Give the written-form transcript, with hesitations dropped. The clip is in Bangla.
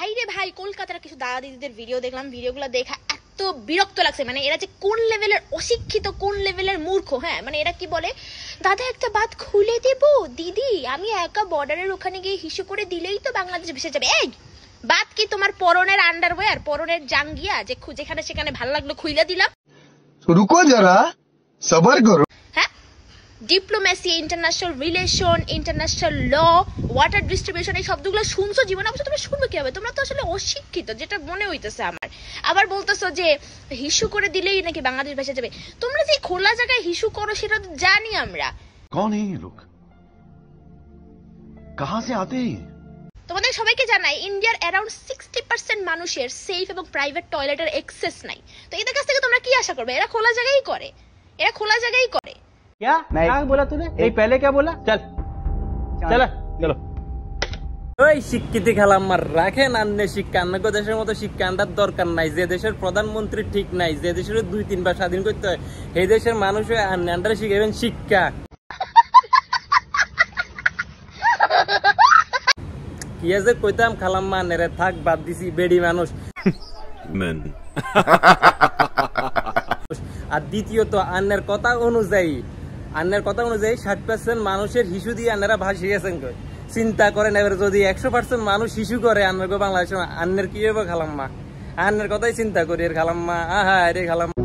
ভাই রে ভাই, কলকাতার কিছু দাদা দিদিদের ভিডিও দেখলাম, ভিডিওগুলো দেখা এত বিরক্ত লাগছে। মানে এরা যে কোন লেভেলের অশিক্ষিত, কোন লেভেলের মূর্খ। হ্যাঁ, মানে এরা কি বলে, দাদা একটা বাত খুলে দেব দিদি, আমি একা বর্ডারের ওখানে গিয়ে হিসু করে দিলেই তো বাংলাদেশ ভেসে যাবে। এই বাত কি তোমার পরনের আন্ডারওয়্যার, পরনের জাঙ্গিয়া যে যেখানে সেখানে ভালো লাগলো খুইলা দিলাম? রুকো যারা, সবার করো। হ্যাঁ, diplomacy, international relation, international law, water distribution, এই শব্দগুলো শুনছো জীবনে, অবশ্য তোমরা শুনবে কি হবে? তোমরা তো আসলে অশিক্ষিত, যেটা মনে হইতেছে আমার। আবার বলতেছো যে হিসু করে দিলেই নাকি বাংলাদেশ ভেসে যাবে। তোমরা যে খোলা জায়গায় হিসু করো সেটা তো জানি আমরা। कौन है ये लोग, कहां से आते हैं? তোমাদের সবাইকে জানাই, ইন্ডিয়ার অ্যারাউন্ড 60% মানুষের সেফ এবং প্রাইভেট টয়লেটের অ্যাক্সেস নাই। তো এদের কাছ থেকে তোমরা কি আশা করবে? এরা খোলা জায়গায় করে, এরা খোলা জায়গায় করে। क्या क्या बोला तूने? नहीं पहले क्या बोला? चल चल चलो। ওই শিক্ষিতি খালাম্মার রাখেন আন্নে শিক্ষা, আন্নাগো দেশের মতো শিক্ষা আন্দার দরকার নাই। যে দেশের প্রধানমন্ত্রী ঠিক নাই, যে দেশের 2-3 বার স্বাধীন করতে হয়, সেই দেশের মানুষ আন্নে আন্ডারে শিখাবেন শিক্ষা। কি আছে কইতাম খালাম্মা, নেরে থাক বাদ দিছি, বেডি মানুষ। আর দ্বিতীয়ত আন্নের কথা অনুযায়ী 60% মানুষের হিসু দিয়ে আন্নারা ভাসিয়েছেন। চিন্তা করেন, এবার যদি 100% মানুষ হিসু করে আন্নার বাংলাদেশ, আন্নের কি হবে খালাম্মা? আন্নের কথাই চিন্তা করি এর খালাম্মা। আহা রে খালাম্মা।